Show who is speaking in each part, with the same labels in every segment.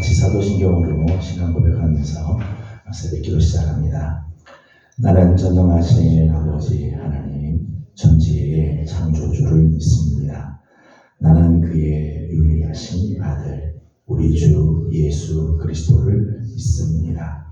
Speaker 1: 같이 사도신경으로 신앙 고백하면서 새벽기도 시작합니다. 나는 전능하신 아버지 하나님 천지의 창조주를 믿습니다. 나는 그의 유일하신 아들 우리 주 예수 그리스도를 믿습니다.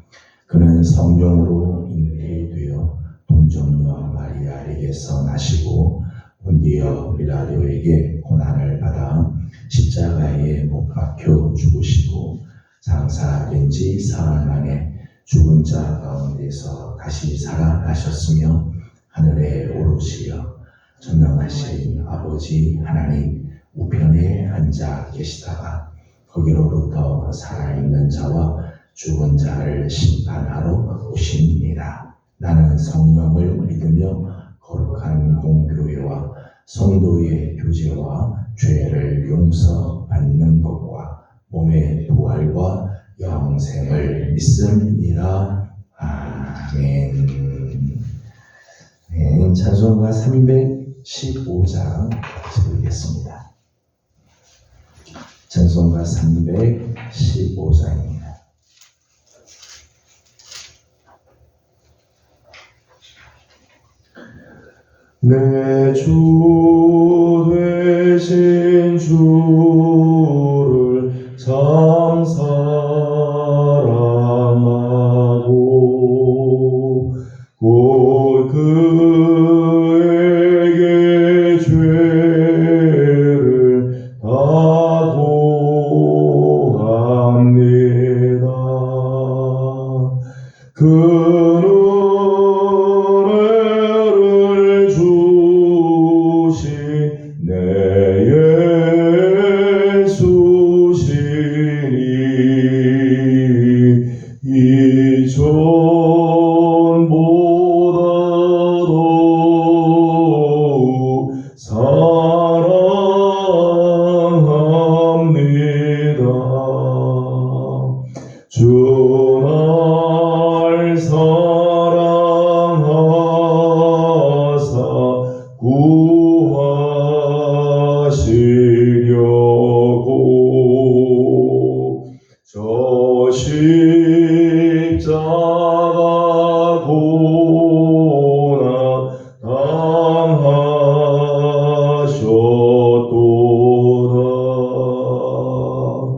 Speaker 1: 그는 성령으로 잉태되어 동정녀 마리아에게서 나시고 본디어 빌라도에게 고난을 받아 십자가에 못 박혀 죽으시고 장사된 지 사흘 만에 죽은 자 가운데서 다시 살아나셨으며 하늘에 오르시어 전능하신 아버지 하나님 우편에 앉아 계시다가 거기로부터 살아있는 자와 죽은 자를 심판하러 오십니다. 나는 성령을 믿으며 거룩한 공교회와 성도의 교제와 죄를 용서받는 것과 몸의 부활과 영생을 믿습니다. 아멘. 네, 찬송가 315장 읽겠습니다. 찬송가 315장입니다. 내 주 되신 주를 참 사랑하고 곧 그에게 죄를 다 고합니다. 십자가 고난 당하셨도다.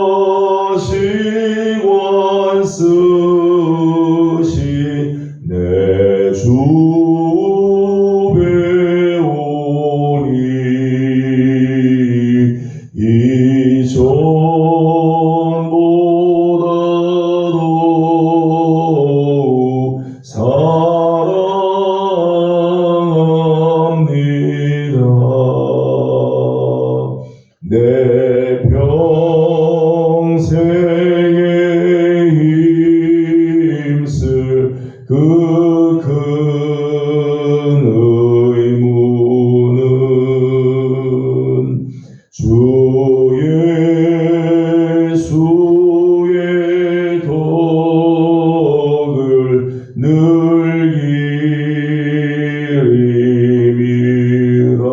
Speaker 1: 그것이 원쓰신 내 주 배우니 이전보다도 사랑합니다. 내 평생에 힘쓸 그 큰 의무는 주 예수의 덕을 늘기림이라.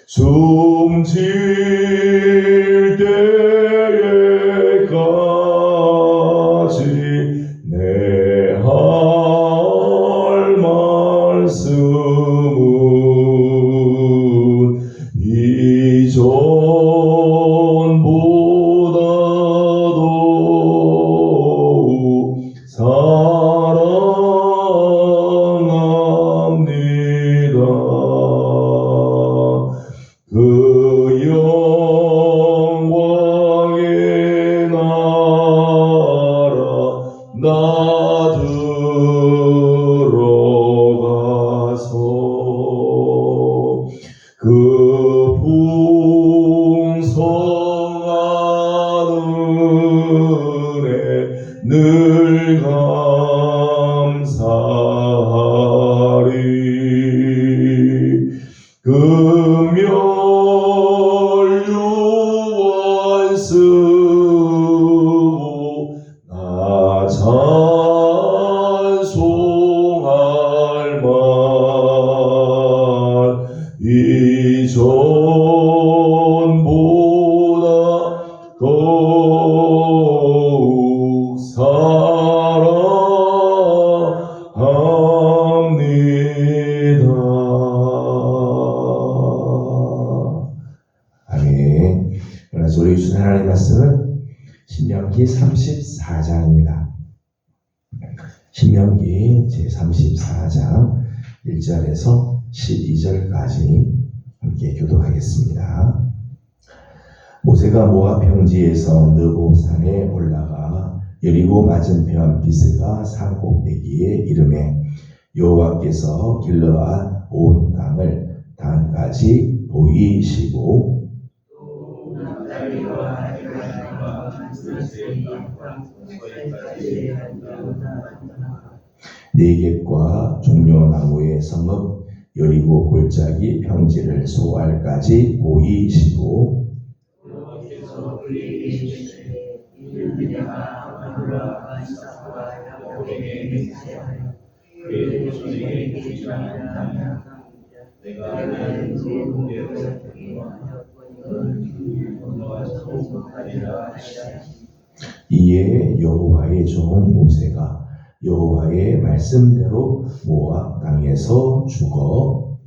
Speaker 1: 숨질 때에까지 내 할 말씀은 이전보다도 사랑합니다. 그 영광의 나라 나 들어가서 그 풍성한 은혜 늘 감사하리. 금멸유원 쓰고 나 찬송할 말 이전
Speaker 2: 말씀은 신명기 34장입니다. 신명기 제34장 1절에서 12절까지 함께 교독하겠습니다. 모세가 모압 평지에서 느보산에 올라가 여리고 맞은편 비스가 산 꼭대기에 이르매 여호와께서 길르앗 온 땅을 단까지 보이시고 네겝과 종려나무의 성읍 여리고 골짜기 평지를 소알까지 보이시고 이에 여호와의 종 모세가 여호와의 말씀대로 모압 땅에서 죽어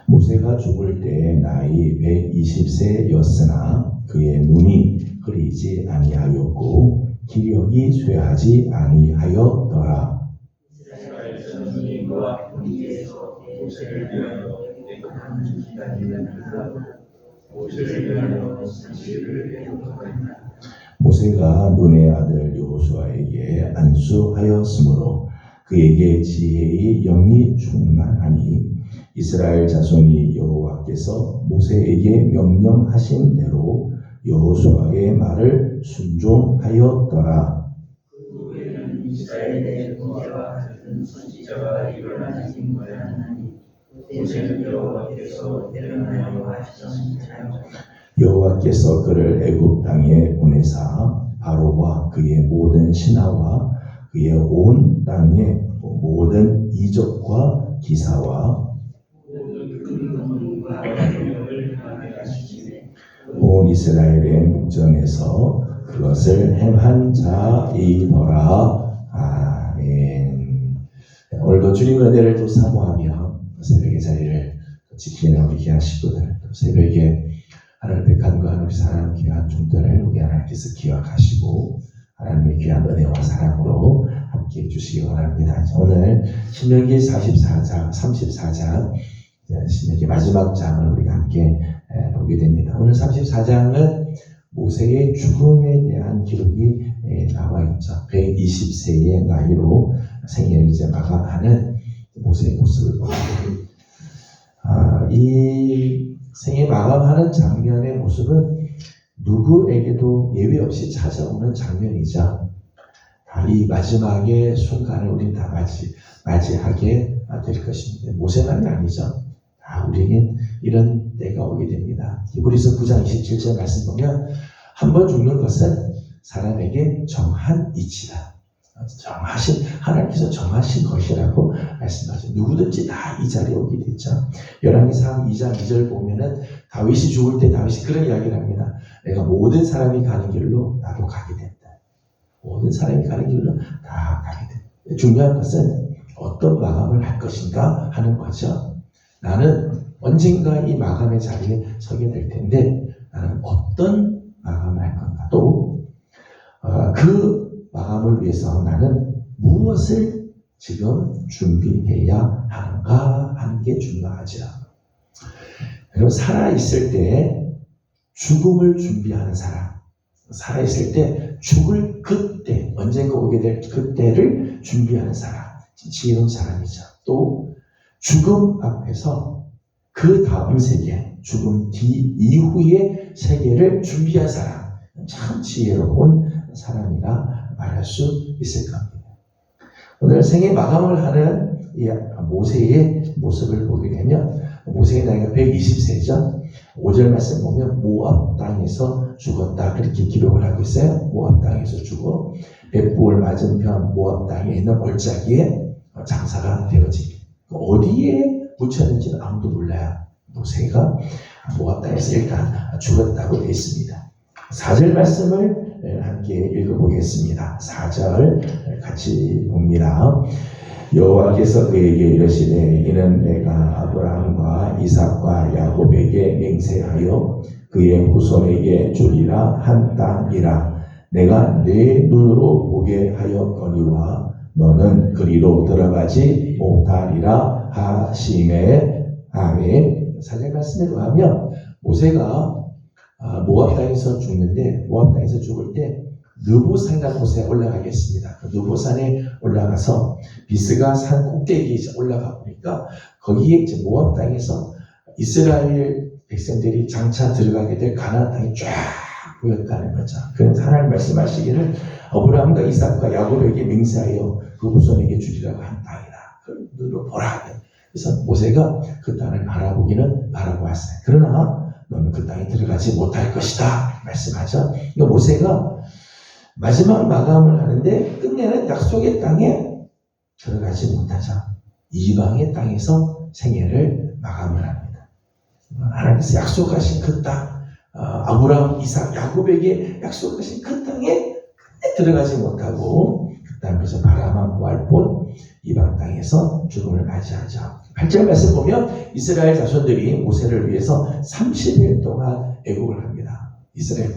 Speaker 2: 모세가 죽을 때 나이 120세였으나 그의 눈이 흐리지 아니하였고 기력이 쇠하지 아니하였더라. 모세가 눈의 아들 여호수아에게 안수하였으므로 그에게 지혜의 영이 충만하니 이스라엘 자손이 여호와께서 모세에게 명령하신 대로 여호수아의 말을 순종하였더라.
Speaker 3: 이스라엘의 문제와 같은 선지자가 일어나지 못하나니 모세는 여호와께서 내려나려 하시는 자요.
Speaker 2: 여호와께서 그를 애굽 땅에 보내사 바로와 그의 모든 신하와 그의 온 땅의 모든 이적과 기사와 온 이스라엘의 목전에서 그것을 행한 자이더라. 아멘. 오늘도 주님의 은혜를 또 사모하며 새벽의 자리를 지키는 우리 귀한 식구들, 또 새벽에 하나님의 간과한 우리 사랑하는 귀한 종들을 우리 하나님께서 기억하시고 하나님의 귀한 은혜와 사랑으로 함께 해주시기 원합니다. 오늘 신명기 34장 신명기 마지막 장을 우리가 함께 보게 됩니다. 오늘 34장은 모세의 죽음에 대한 기록이 나와 있죠. 120세의 나이로 생애를 이제 마감하는 모세의 모습을 보게 됩니다. 이 생애 마감하는 장면의 모습은 누구에게도 예외 없이 찾아오는 장면이죠. 이 마지막의 순간을 우리는 다 맞이하게 될 것입니다. 모세만이 아니죠. 우리는 이런 때가 오게 됩니다. 히브리서 9장 27절 말씀 보면 한 번 죽는 것은 사람에게 정한 이치다. 하나님께서 정하신 것이라고 말씀하죠. 누구든지 다 이 자리에 오게 됐죠. 열왕기상 2장 2절 보면은 다윗이 죽을 때 다윗이 그런 이야기를 합니다. 내가 모든 사람이 가는 길로 나도 가게 된다. 모든 사람이 가는 길로 다 가게 된다. 중요한 것은 어떤 마감을 할 것인가 하는 거죠. 나는 언젠가 이 마감의 자리에 서게 될 텐데 나는 어떤 마감을 할 건가, 또 그 마감을 위해서 나는 무엇을 지금 준비해야 하는가 하는 게 중요하죠. 여러분, 살아있을 때 죽음을 준비하는 사람, 살아있을 때 죽을 그때, 언젠가 오게 될 그때를 준비하는 사람, 지혜로운 사람이죠. 또 죽음 앞에서 그 다음 세계, 죽음 뒤 이후의 세계를 준비한 사람, 참 지혜로운 사람이라 말할 수 있을 겁니다. 오늘 생애 마감을 하는 이 모세의 모습을 보게 되면 모세의 나이가 120세죠. 5절 말씀 보면 모압 땅에서 죽었다, 그렇게 기록을 하고 있어요. 모압 땅에서 죽어 벳볼 맞은편 모압 땅에 있는 골짜기에 장사가 되어집니다. 어디에 묻혔는지는 아무도 몰라요. 모세가 모압 땅에서 일단 죽었다고 되어 있습니다. 4절 말씀을 함께 읽어보겠습니다. 4절 같이 봅니다. 여호와께서 그에게 이르시되 이는 내가 아브라함과 이삭과 야곱에게 맹세하여 그의 후손에게 주리라 한 땅이라. 내가 내 눈으로 보게 하였거니와 너는 그리로 들어가지 못하리라 하시매. 아멘. 사절 말씀에 의하면 모세가 모압 땅에서 죽는데, 모압 땅에서 죽을 때 느보산이라는 곳에 올라가겠습니다. 그 느보산에 올라가서 비스가 산 꼭대기에 올라가 보니까 거기에 이제 모압 땅에서 이스라엘 백성들이 장차 들어가게 될 가나안 땅이 쫙 보였다는 거죠. 그래서 하나님 말씀하시기를 아브라함과 이삭과 야곱에게 맹세하여 그 후손에게 주리라고 한 땅이다. 그 눈으로 보라. 그래서 모세가 그 땅을 바라보기는 바라보았어요. 그러나 너는 그 땅에 들어가지 못할 것이다 말씀하죠. 그러니까 모세가 마지막 마감을 하는데 끝내는 약속의 땅에 들어가지 못하죠. 이방의 땅에서 생애를 마감을 합니다. 하나님께서 약속하신 그 땅, 아브라함, 이삭, 야곱에게 약속하신 그 땅에 끝내 들어가지 못하고 그 땅에서 바라만 보할 뿐 이방 땅에서 죽음을 맞이하죠. 8절 말씀 보면 이스라엘 자손들이 모세를 위해서 30일 동안 애국을 합니다. 이스라엘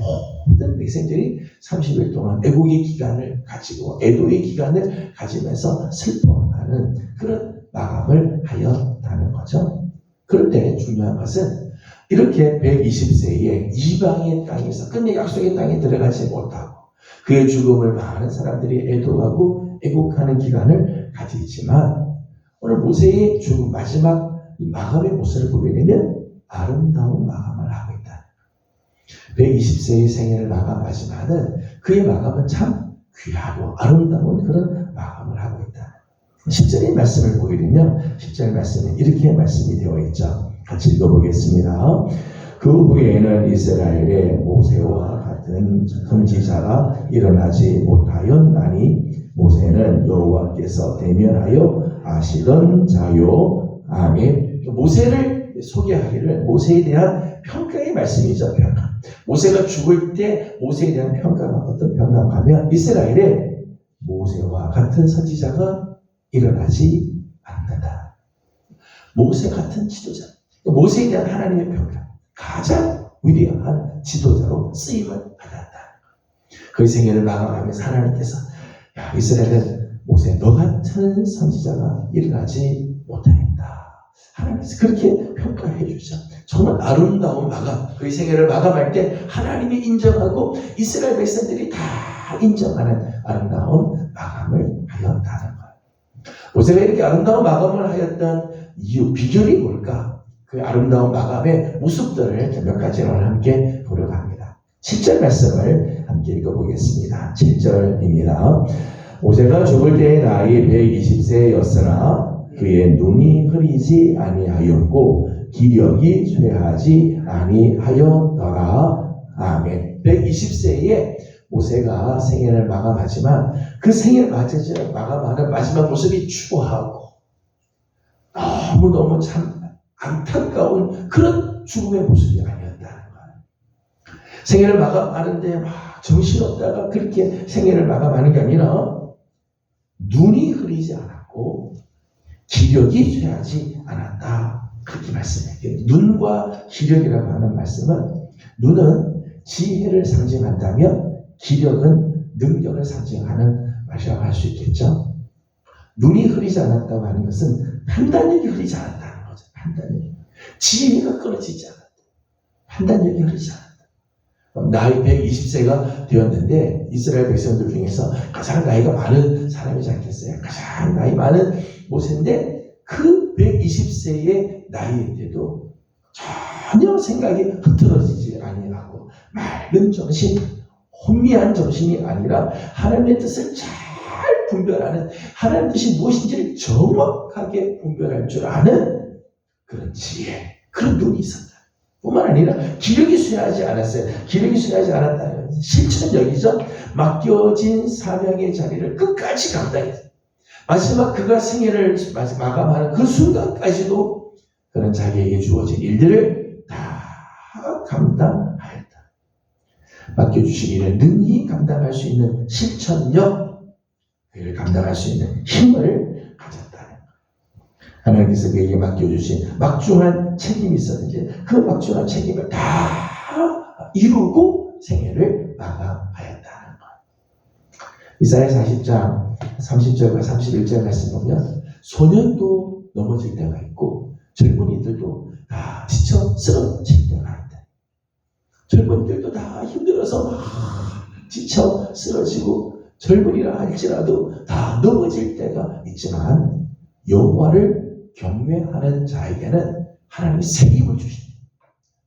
Speaker 2: 모든 백성들이 30일 동안 애국의 기간을 가지고 애도의 기간을 가지면서 슬퍼하는 그런 마감을 하였다는 거죠. 그런데 중요한 것은 이렇게 120세에 이방의 땅에서 끝내 약속의 땅에 들어가지 못하고 그의 죽음을 많은 사람들이 애도하고 애국하는 기간을 가지지만 오늘 모세의 죽음 마지막 마감의 모습을 보게 되면 아름다운 마감을 하고 있다. 120세의 생애를 마감하지만은 그의 마감은 참 귀하고 아름다운 그런 마감을 하고 있다. 10절의 말씀을 보게 되면 10절 말씀은 이렇게 말씀이 되어 있죠. 같이 읽어보겠습니다. 그 후에는 이스라엘의 모세와 같은 선지자가 일어나지 못하였나니 모세는 여호와께서 대면하여 아시던 자요. 아멘. 모세를 소개하기를 모세에 대한 평가의 말씀이죠. 평가. 모세가 죽을 때 모세에 대한 평가가 어떤 평가가 하면 이스라엘에 모세와 같은 선지자가 일어나지 않는다. 모세 같은 지도자. 모세에 대한 하나님의 평가. 가장 위대한 지도자로 쓰임을 받았다. 그의 생애를 마감하면서 하나님께서 야, 이스라엘은 모세 너 같은 선지자가 일어나지 못하였다. 하나님께서 그렇게 평가해 주죠. 정말 아름다운 마감, 그의 생애를 마감할 때 하나님이 인정하고 이스라엘 백성들이 다 인정하는 아름다운 마감을 하였다는 거예요. 모세가 이렇게 아름다운 마감을 하였던 이유, 비결이 뭘까? 그 아름다운 마감의 모습들을 몇 가지를 함께 보려고 합니다. 7절 말씀을 함께 읽어보겠습니다. 7절입니다. 모세가 죽을 때의 나이 120세였으나 그의 눈이 흐리지 아니하였고 기력이 쇠하지 아니하였더라. 아멘. 120세에 모세가 생애를 마감하지만 그 생애를 마감하는 마지막 모습이 추하고 너무너무 참 안타까운 그런 죽음의 모습이 아니었다는 거예요. 생애를 마감하는데 막 정신없다가 그렇게 생애를 마감하는 게 아니라 눈이 흐리지 않았고 기력이 쇠하지 않았다. 그렇게 말씀해요. 눈과 기력이라고 하는 말씀은 눈은 지혜를 상징한다면 기력은 능력을 상징하는 말이라고 할 수 있겠죠. 눈이 흐리지 않았다고 하는 것은 판단력이 흐리지 않았다는 거죠. 판단력이. 지혜가 끊어지지 않았다. 판단력이 흐리지 않았다. 나이 120세가 되었는데 이스라엘 백성들 중에서 가장 나이가 많은 사람이지 않겠어요? 가장 나이 많은 모세인데 그 120세의 나이인데도 전혀 생각이 흐트러지지 아니하고 맑은 정신, 혼미한 정신이 아니라 하나님의 뜻을 잘 분별하는, 하나님의 뜻이 무엇인지를 정확하게 분별할 줄 아는 그런 지혜, 그런 눈이 있었다. 뿐만 아니라 기력이 쇠하지 않았어요. 기력이 쇠하지 않았다는 것은 실천력이죠. 맡겨진 사명의 자리를 끝까지 감당했어요. 마지막 그가 생애를 마감하는 그 순간까지도 그는 자기에게 주어진 일들을 다 감당하였다. 맡겨주신 일을 능히 감당할 수 있는 실천력, 그를 감당할 수 있는 힘을 가졌다. 하나님께서 그에게 맡겨주신 막중한 책임이 있었는데 그 막중한 책임을 다 이루고 생애를 마감하였다는 것. 이사야 40장 30절과 31절 말씀 보면 소년도 넘어질 때가 있고 젊은이들도 다 지쳐 쓰러질 때가 있다. 젊은이들도 다 힘들어서 막 지쳐 쓰러지고 젊은이라 할지라도 다 넘어질 때가 있지만 여호와를 경외하는 자에게는 하나님이 새 힘을 주십니다.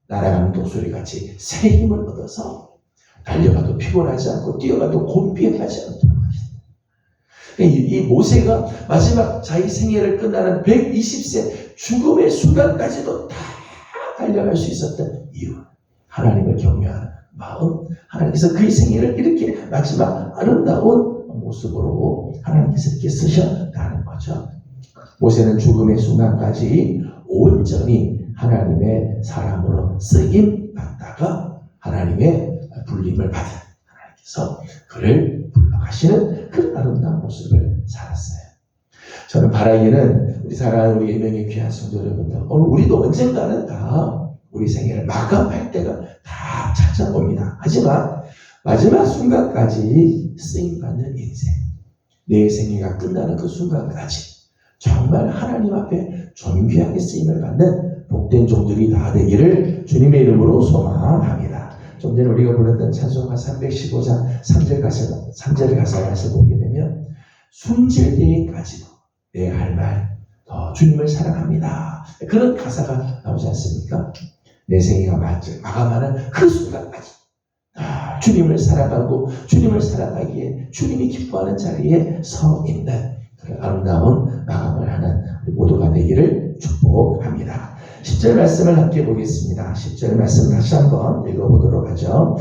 Speaker 2: 날아가는 독수리같이 새 힘을 얻어서 달려가도 피곤하지 않고 뛰어가도 곤비하지 않도록 하십니다. 이 모세가 마지막 자기 생애를 끝나는 120세 죽음의 순간까지도 다 달려갈 수 있었던 이유, 하나님을 경외하는 마음, 하나님께서 그의 생애를 이렇게 마지막 아름다운 모습으로 하나님께서 이렇게 쓰셨다는 거죠. 모세는 죽음의 순간까지 온전히 하나님의 사람으로 쓰임 받다가 하나님의 불림을 받은 하나님께서 그를 불러가시는 그 아름다운 모습을 살았어요. 저는 바라기는 우리 사랑하는 우리 예명의 귀한 성도 여러분들, 오늘 우리도 언젠가는 다 우리 생애를 마감할 때가 다 찾아옵니다. 하지만 마지막 순간까지 쓰임받는 인생, 내 생애가 끝나는 그 순간까지 정말 하나님 앞에 존귀하게 쓰임을 받는 복된 종들이 다 되기를 주님의 이름으로 소망합니다. 좀 전에 우리가 불렀던 찬송가 315장 3절 가사를 보게 되면 숨질 때까지도 내 할 말 더 주님을 사랑합니다. 그런 가사가 나오지 않습니까? 내 생애가 마감하는 그 순간까지 주님을 사랑하고 주님을 사랑하기에 주님이 기뻐하는 자리에 서 있는 그런 아름다운 마감을 하는 우리 모두가 되기를 축복합니다. 10절 말씀을 함께 보겠습니다. 10절 말씀 다시 한번 읽어보도록 하죠.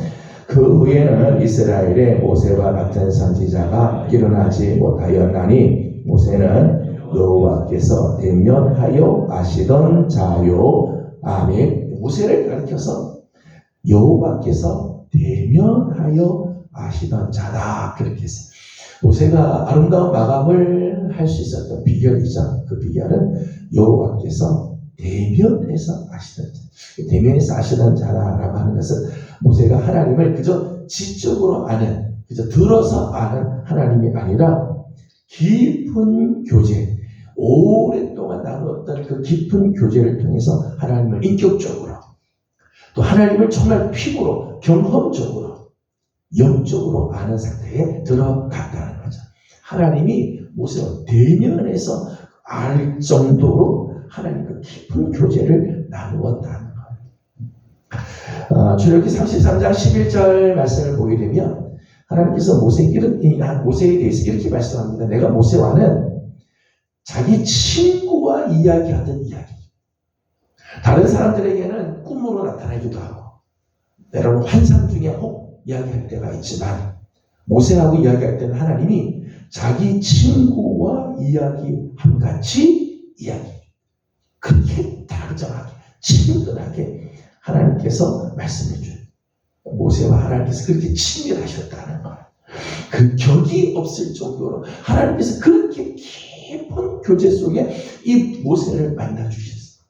Speaker 2: 그 후에는 이스라엘의 모세와 같은 선지자가 일어나지 못하였나니 모세는 여호와께서 대면하여 아시던 자요. 아멘. 모세를 가리켜서 여호와께서 대면하여 아시던 자다 그렇게 했어요. 모세가 아름다운 마감을 할 수 있었던 비결이죠. 그 비결은 여호와께서 대면해서 아시던 자. 대면해서 아시던 자라고 하는 것은 모세가 하나님을 그저 지적으로 아는, 그저 들어서 아는 하나님이 아니라 깊은 교제, 오랫동안 나누었던 그 깊은 교제를 통해서 하나님을 인격적으로, 또 하나님을 정말 피부로, 경험적으로, 영적으로 아는 상태에 들어갔다는 거죠. 하나님이 모세와 대면해서 알 정도로 하나님과 깊은 교제를 나누었다는 거예요. 출애굽기 33장 11절 말씀을 보게 되면 하나님께서 모세에 대해서 이렇게 말씀합니다. 내가 모세와는 자기 친구와 이야기하던 이야기. 다른 사람들에게는 꿈으로 나타나기도 하고 때로는 환상 중에 혹 이야기할 때가 있지만 모세하고 이야기할 때는 하나님이 자기 친구와 이야기함같이 이야기. 그렇게 다정하게 친근하게 하나님께서 말씀해 줘요. 모세와 하나님께서 그렇게 친밀하셨다는 거예요. 그 격이 없을 정도로 하나님께서 그렇게 깊은 교제 속에 이 모세를 만나 주셨어요.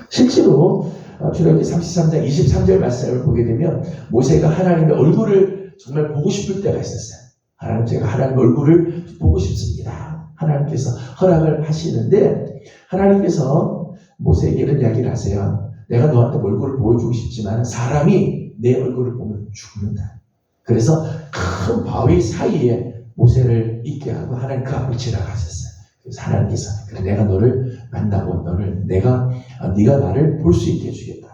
Speaker 2: 실제로 출애굽기 33장 23절 말씀을 보게 되면 모세가 하나님의 얼굴을 정말 보고 싶을 때가 있었어요. 하나님, 제가 하나님 얼굴을 보고 싶습니다. 하나님께서 허락을 하시는데 하나님께서 모세에게 이런 이야기를 하세요. 내가 너한테 얼굴을 보여주고 싶지만 사람이 내 얼굴을 보면 죽는다. 그래서 큰 바위 사이에 모세를 있게 하고 하나님 그 앞을 지나가셨어요. 그래서 하나님께서 그래 내가 너를 만나고 네가 나를 볼 수 있게 해주겠다.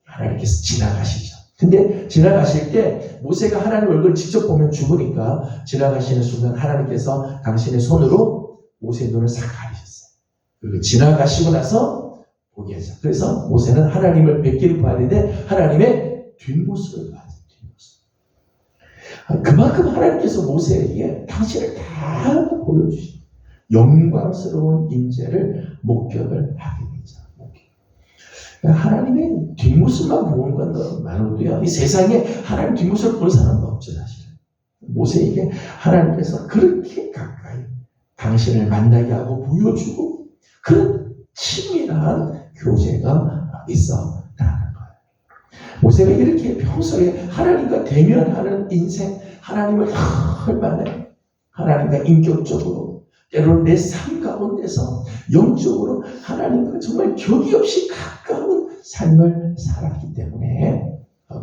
Speaker 2: 하나님께서 지나가시죠. 근데 지나가실 때 모세가 하나님 얼굴을 직접 보면 죽으니까 지나가시는 순간 하나님께서 당신의 손으로 모세의 눈을 싹 가리셨어요. 그리고 지나가시고 나서 보게 하죠. 그래서 모세는 하나님을 뵙기를 봐야 되는데 하나님의 뒷모습을 봐야 돼요. 뒷모습. 그만큼 하나님께서 모세에게 당신을 다 보여주시고 영광스러운 임재를 목격을 하게 되죠. 하나님의 뒷모습만 보는 것만으로도요, 이 세상에 하나님 뒷모습을 본 사람도 없죠, 사실. 모세에게 하나님께서 그렇게 가까이 당신을 만나게 하고 보여주고 그런 친밀한 교제가 있었다는 거예요. 모세가 이렇게 평소에 하나님과 대면하는 인생, 하나님을 얼마나 하나님과 인격적으로 때로는 내 삶 가운데서 영적으로 하나님과 정말 격이 없이 가까운 삶을 살았기 때문에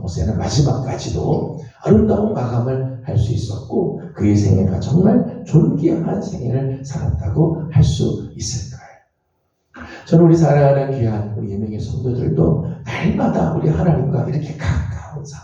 Speaker 2: 모세는 마지막까지도 아름다운 마감을 할 수 있었고 그의 생애가 정말 존귀한 생애를 살았다고 할 수 있을 거예요. 저는 우리 사랑하는 귀한 우리 예명의 성도들도 날마다 우리 하나님과 이렇게 가까운 삶,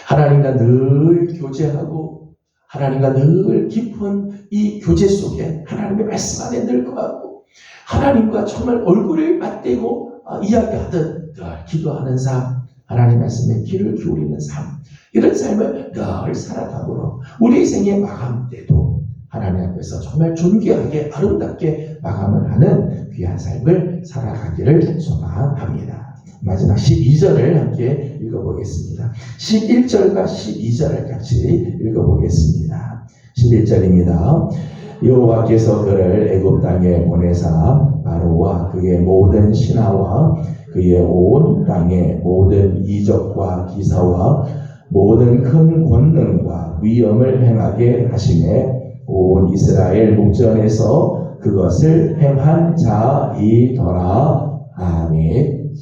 Speaker 2: 하나님과 늘 교제하고 하나님과 늘 깊은 이 교제 속에 하나님의 말씀 안에 늘 거하고 하나님과 정말 얼굴을 맞대고 이야기하듯 늘 기도하는 삶, 하나님 말씀에 귀를 기울이는 삶, 이런 삶을 늘 살아가므로 우리 생의 마감 때도 하나님 앞에서 정말 존귀하게 아름답게 마감을 하는 귀한 삶을 살아가기를 소망합니다. 마지막 12절을 함께 읽어보겠습니다. 11절과 12절을 같이 읽어보겠습니다. 11절입니다. 여호와께서 그를 애굽 땅에 보내사 바로와 그의 모든 신하와 그의 온 땅의 모든 이적과 기사와 모든 큰 권능과 위엄을 행하게 하시매 온 이스라엘 목전에서 그것을 행한 자이더라. 아멘.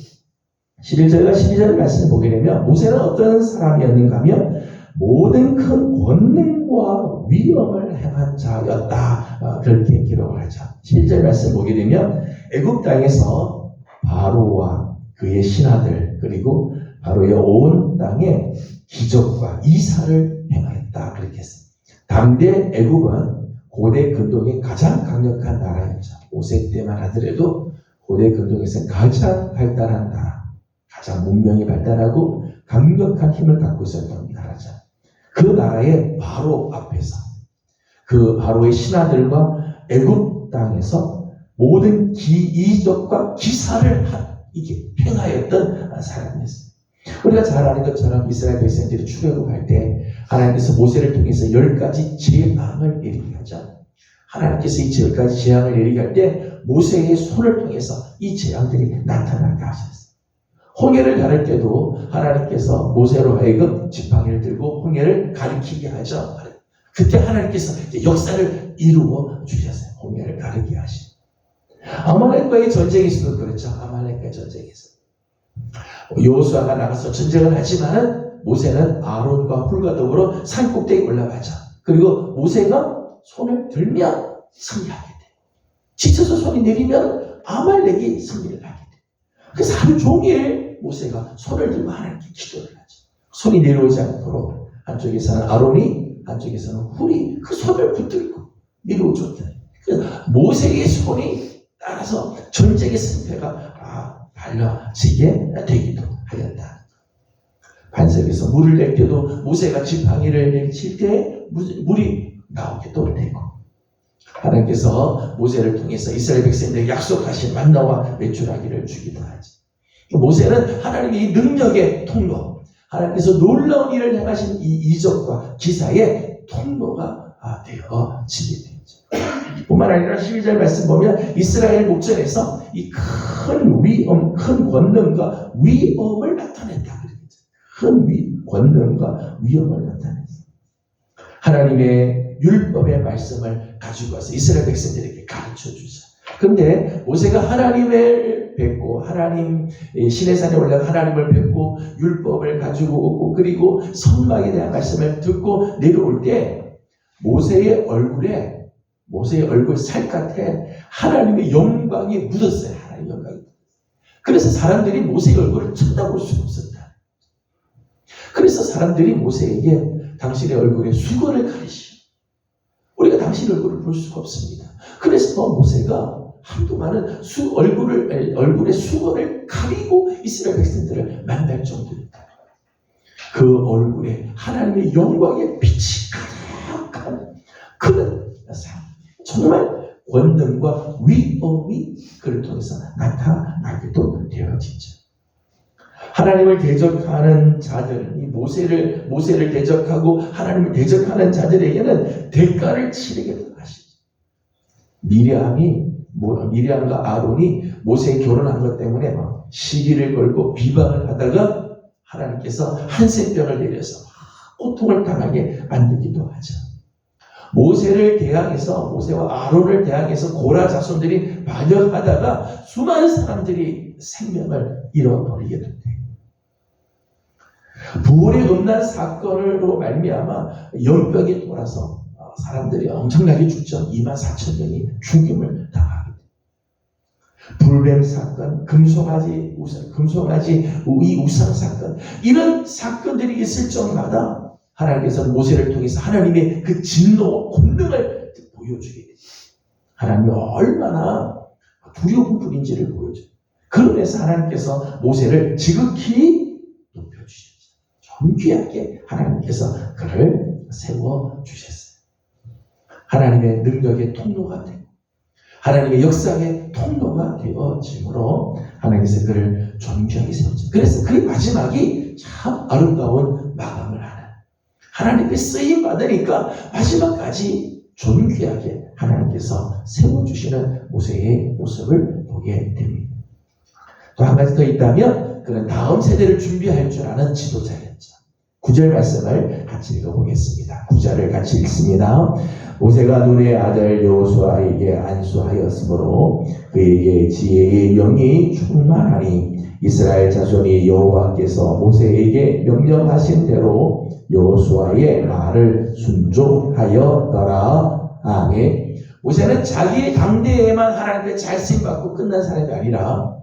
Speaker 2: 11절과 12절 말씀을 보게 되면 모세는 어떤 사람이었는가 하면 모든 큰 권능과 위엄을 행한 자였다. 그렇게 기록을 하죠. 11절 말씀 보게 되면 애굽 땅에서 바로와 그의 신하들 그리고 바로의 온 땅에 기적과 이사를 행하였다. 그렇게 했습니다. 당대 애굽은 고대 근동의 가장 강력한 나라였죠. 5세 때만 하더라도 고대 근동에서 가장 발달한 나라, 가장 문명이 발달하고 강력한 힘을 갖고 있었던 나라죠. 그 나라의 바로 앞에서 그 바로의 신하들과 애굽 땅에서 모든 이적과 기사를 이게 행하였던 사람이었습니다. 우리가 잘 아는 것처럼 이스라엘 백성들이 출애굽할 때 하나님께서 모세를 통해서 10가지 재앙을 내리게 하죠. 하나님께서 이 10가지 재앙을 내리게 할 때 모세의 손을 통해서 이 재앙들이 나타나게 하셨어요. 홍해를 가를 때도 하나님께서 모세로 하여금 지팡이를 들고 홍해를 가리키게 하죠. 그때 하나님께서 이제 역사를 이루어 주셨어요. 홍해를 가르게 하시고. 아말렉과의 전쟁에서도 그렇죠. 아말렉과의 전쟁에서 여호수아가 나가서 전쟁을 하지만 모세는 아론과 훌과 더불어 산 꼭대기에 올라가죠. 그리고 모세가 손을 들면 승리하게 돼. 지쳐서 손이 내리면 아말렉이 승리를 하게 돼. 그래서 하루 종일 모세가 손을 들고 하나님께 기도를 하죠. 손이 내려오지 않도록 한쪽에서는 아론이 한쪽에서는 훌이 그 손을 붙들고 밀어줬다. 모세의 손이 따라서 전쟁의 승패가 달라지게 되기도 하였다. 반석에서 물을 낼 때도 모세가 지팡이를 내칠 때 물이 나오기도 되고 하나님께서 모세를 통해서 이스라엘 백성들에게 약속하신 만나와 메추라기를 주기도 하지. 모세는 하나님의 이 능력의 통로, 하나님께서 놀라운 일을 행하신 이 이적과 기사의 통로가 되어지게 되죠. 뿐만 아니라 12절 말씀 보면 이스라엘 목전에서 이 큰 위엄, 큰 권능과 위엄을 나타냈다. 큰 권능과 위엄을 나타냈어. 하나님의 율법의 말씀을 가지고 와서 이스라엘 백성들에게 가르쳐 주죠. 그런데 모세가 하나님을 뵙고 하나님 시내산에 올라가 하나님을 뵙고 율법을 가지고 오고 그리고 성막에 대한 말씀을 듣고 내려올 때 모세의 얼굴 살갗에 하나님의 영광이 묻었어요. 하나님의 영광이. 그래서 사람들이 모세의 얼굴을 쳐다볼 수가 없었다. 그래서 사람들이 모세에게 당신의 얼굴에 수건을 가리시오. 우리가 당신의 얼굴을 볼 수가 없습니다. 그래서 모세가 한동안은 얼굴에 수건을 가리고 이스라엘 백성들을 만날 정도였다. 그 얼굴에 하나님의 영광의 빛이 가득한 그런 사람. 정말 권능과 위엄이 그를 통해서 나타나기도 되어지죠. 하나님을 대적하는 자들, 이 모세를 대적하고 하나님을 대적하는 자들에게는 대가를 치르게 하시죠. 미리암이 미리암과 아론이 모세에 결혼한 것 때문에 막 시기를 걸고 비방을 하다가 하나님께서 한센병을 내려서 고통을 당하게 만들기도 하죠. 모세와 아론을 대항해서 고라 자손들이 반역하다가 수많은 사람들이 생명을 잃어버리게 됩니다. 부활의 음란 사건으로 말미암아 열병이 돌아서 사람들이 엄청나게 죽죠. 24,000명이 죽임을 당하게 됩니다. 불뱀 사건, 금송아지 이 우상 사건, 이런 사건들이 있을 적마다 하나님께서 모세를 통해서 하나님의 그 진노, 권능을 보여주게 됩니다. 하나님이 얼마나 두려운 분인지를 보여줘요. 그러면서 하나님께서 모세를 지극히 높여주셨어요. 존귀하게 하나님께서 그를 세워주셨어요. 하나님의 능력의 통로가 되고 하나님의 역사의 통로가 되어짐으로 하나님께서 그를 존귀하게 세웠죠. 그래서 그 마지막이 참 아름다운 마감을 하는, 하나님께 쓰임 받으니까 마지막까지 존귀하게 하나님께서 세워주시는 모세의 모습을 보게 됩니다. 또 한 가지 더 있다면 그는 다음 세대를 준비할 줄 아는 지도자였죠. 9절 말씀을 같이 읽어보겠습니다. 9절을 같이 읽습니다. 모세가 눈의 아들 여호수아에게 안수하였으므로 그에게 지혜의 영이 충만하니 이스라엘 자손이 여호와께서 모세에게 명령하신 대로 여호수아의 말을 순종하였더라. 아멘. 모세는 자기의 당대에만 하나님께 잘 쓰임받고 끝난 사람이 아니라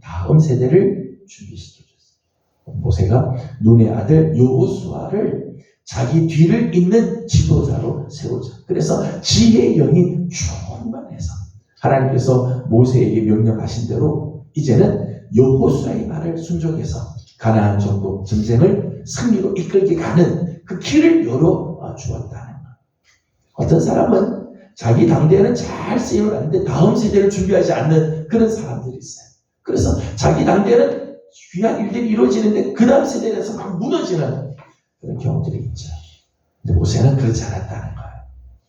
Speaker 2: 다음 세대를 준비시켜줬어요. 모세가 눈의 아들 여호수아를 자기 뒤를 잇는 지도자로 세우죠. 그래서 지혜의 영이 충만해서 하나님께서 모세에게 명령하신 대로 이제는 여호수아의 말을 순종해서 가나안 정복 전쟁을 승리로 이끌게 가는 그 길을 열어 주었다는 것. 어떤 사람은 자기 당대에는 잘 쓰임을 받는데 다음 세대를 준비하지 않는 그런 사람들이 있어요. 그래서 자기 당대에는 귀한 일들이 이루어지는데 그 다음 세대에 대해서 막 무너지는 그런 경우들이 있죠. 근데 모세는 그렇지 않았다는 거예요.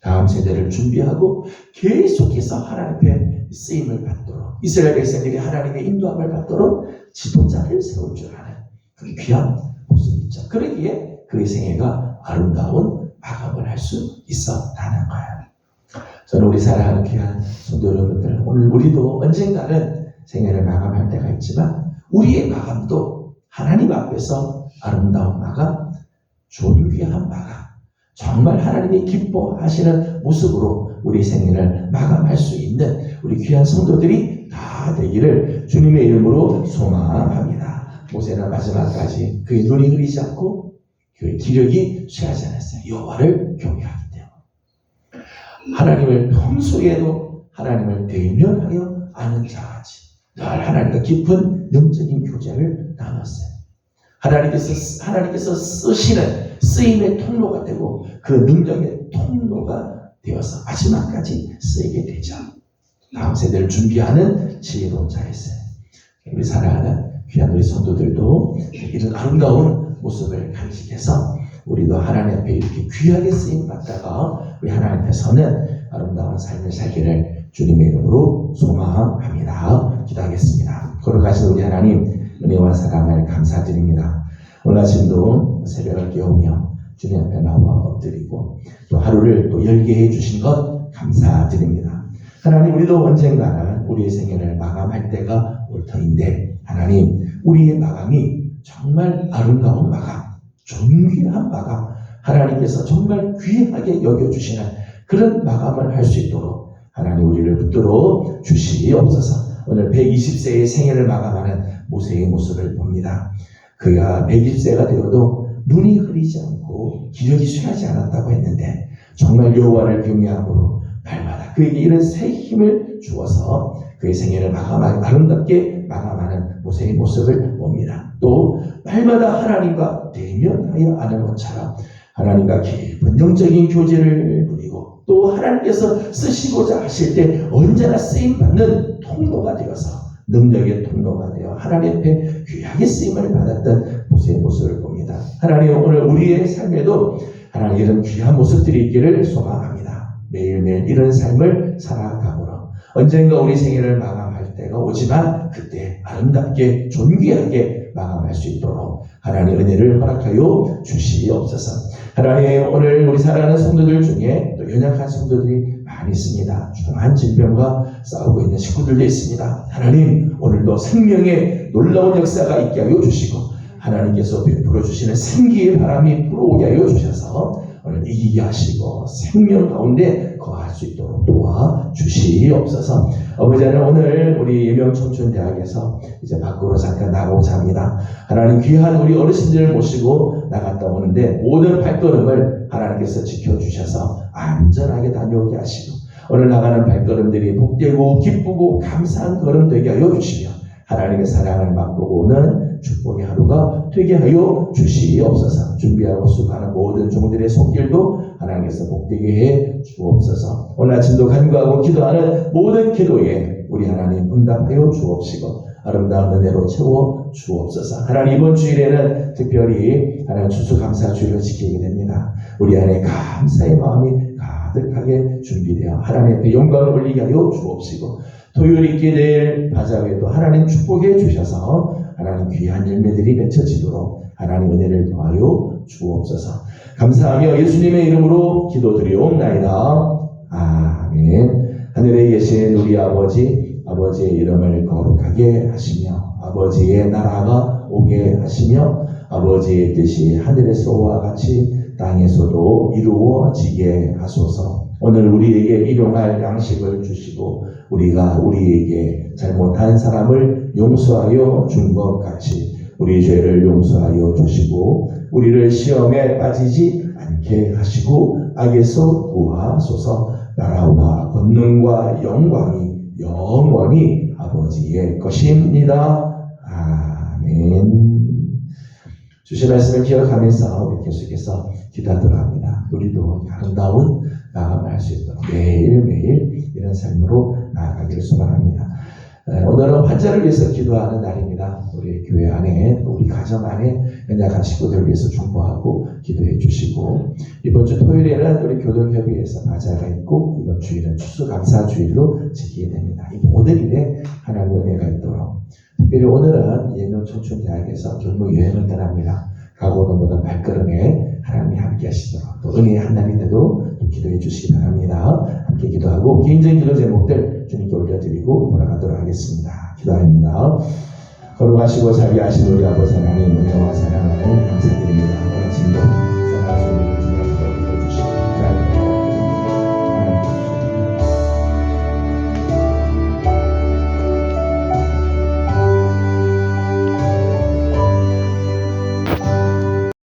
Speaker 2: 다음 세대를 준비하고 계속해서 하나님의 쓰임을 받도록, 이스라엘 백성들이 하나님의 인도함을 받도록 지도자를 세울 줄 아는 그 귀한 모습이 있죠. 그러기에 그의 생애가 아름다운 마감을 할 수 있었다는 거예요. 저는 우리 사랑하는 귀한 성도 여러분들, 오늘 우리도 언젠가는 생애를 마감할 때가 있지만 우리의 마감도 하나님 앞에서 아름다운 마감, 존귀한 마감, 정말 하나님이 기뻐하시는 모습으로 우리 생애를 마감할 수 있는 우리 귀한 성도들이 다 되기를 주님의 이름으로 소망합니다. 모세는 마지막까지 그의 눈이 흐리지 않고 그의 기력이 쇠하지 않았어요. 여호와를 경외하기 때문에. 하나님을 평소에도 하나님을 대면하여 아는 자같이 늘 하나님과 깊은 영적인 교제를 나눴어요. 하나님께서 쓰시는 쓰임의 통로가 되고 그 능력의 통로가 되어서 마지막까지 쓰이게 되죠. 다음 세대를 준비하는 지혜로운 자였어요. 우리 사랑하는 귀한 우리 성도들도 이런 아름다운 모습을 간직해서 우리도 하나님 앞에 이렇게 귀하게 쓰임 받다가 우리 하나님 앞에 서는 아름다운 삶을 살기를 주님의 이름으로 소망합니다. 기도하겠습니다. 걸어가신 우리 하나님 은혜와 사랑을 감사드립니다. 오늘 아침도 새벽을 깨우며 주님 앞에 나와 엎드리고 또 하루를 또 열게 해주신 것 감사드립니다. 하나님, 우리도 언젠가는 우리의 생애를 마감할 때가 올 터인데 하나님, 우리의 마감이 정말 아름다운 마감, 존귀한 마감, 하나님께서 정말 귀하게 여겨주시는 그런 마감을 할 수 있도록 하나님 우리를 붙들어 주시옵소서. 오늘 120세의 생애를 마감하는 모세의 모습을 봅니다. 그가 120세가 되어도 눈이 흐리지 않고 기력이 쇠하지 않았다고 했는데 정말 여호와를 경외함으로 날마다 그에게 이런 새 힘을 주어서 그의 생애를 아름답게 마감하는 모세의 모습을 봅니다. 또 날마다 하나님과 대면하여 아는 것처럼 하나님과 깊은 영적인 교제를 누리고 또 하나님께서 쓰시고자 하실 때 언제나 쓰임받는 통로가 되어서 능력의 통로가 되어 하나님 앞에 귀하게 쓰임을 받았던 모세의 모습을 봅니다. 하나님, 오늘 우리의 삶에도 하나님 이런 귀한 모습들이 있기를 소망합니다. 매일매일 이런 삶을 살아감으로 언젠가 우리 생애를 마감할 때가 오지만 그때 아름답게 존귀하게 마감할 수 있도록 하나님 은혜를 허락하여 주시옵소서. 하나님, 오늘 우리 사랑하는 성도들 중에 또 연약한 성도들이 많이 있습니다. 중한 질병과 싸우고 있는 식구들도 있습니다. 하나님, 오늘도 생명의 놀라운 역사가 있게 하여 주시고 하나님께서 베풀어 주시는 생기의 바람이 불어오게 하여 주셔서 오늘 이기게 하시고 생명 가운데 거할 수 있도록 도와주시옵소서. 아버지 하나님, 오늘 우리 예명청춘대학에서 이제 밖으로 잠깐 나가고자 합니다. 하나님, 귀한 우리 어르신들을 모시고 나갔다 오는데 모든 발걸음을 하나님께서 지켜주셔서 안전하게 다녀오게 하시고 오늘 나가는 발걸음들이 복되고 기쁘고 감사한 걸음 되게 하여 주시며 하나님의 사랑을 맛보고 오는 축복의 하루가 되게 하여 주시옵소서. 준비하고 수고하는 모든 종들의 손길도 하나님께서 복되게 해 주옵소서. 오늘 아침도 간구하고 기도하는 모든 기도에 우리 하나님 응답하여 주옵시고 아름다운 은혜로 채워 주옵소서. 하나님, 이번 주일에는 특별히 하나님 추수감사주일을 지키게 됩니다. 우리 안에 감사의 마음이 가득하게 준비되어 하나님 앞에 영광을 올리게 하여 주옵시고 토요일 있게 될 바자회도 하나님 축복해 주셔서 하나님 귀한 열매들이 맺혀지도록 하나님 은혜를 더하여 주옵소서. 감사하며 예수님의 이름으로 기도드리옵나이다. 아멘. 하늘에 계신 우리 아버지, 아버지의 이름을 거룩하게 하시며 아버지의 나라가 오게 하시며 아버지의 뜻이 하늘에서와 같이 땅에서도 이루어지게 하소서. 오늘 우리에게 일용할 양식을 주시고 우리가 우리에게 잘못한 사람을 용서하여 준 것 같이 우리 죄를 용서하여 주시고 우리를 시험에 빠지지 않게 하시고 악에서 구하소서. 나라와 권능과 영광이 영원히 아버지의 것입니다. 아멘. 주신 말씀을 기억하면서 우리 계속해서 기도하도록 합니다. 우리도 아름다운 나아감을 할 수 있도록 매일매일 이런 삶으로 나아가기를 소망합니다. 오늘은 환자를 위해서 기도하는 날입니다. 우리 교회 안에, 우리 가정 안에 연약한 식구들을 위해서 중보하고 기도해 주시고 이번 주 토요일에는 우리 교동협의회에서 바자가 있고 이번 주일은 추수감사주일로 지키게 됩니다. 이 모든 일에 하나님의 은혜가 있도록 특별히 오늘은 예명청춘대학에서 교육 여행을 떠납니다. 가고 오는 모든 발걸음에 하나님이 함께 하시도록 또 은혜의 한 날이 되도록 또 기도해 주시기 바랍니다. 함께 기도하고 개인적인 기도 제목들 주님께 올려드리고 돌아가도록 하겠습니다. 기도합니다. 거룩하시고 자비하신 우리 아버지 하나님 은혜와 사랑을 감사드립니다. 오늘 아침도 사랑하시는 우리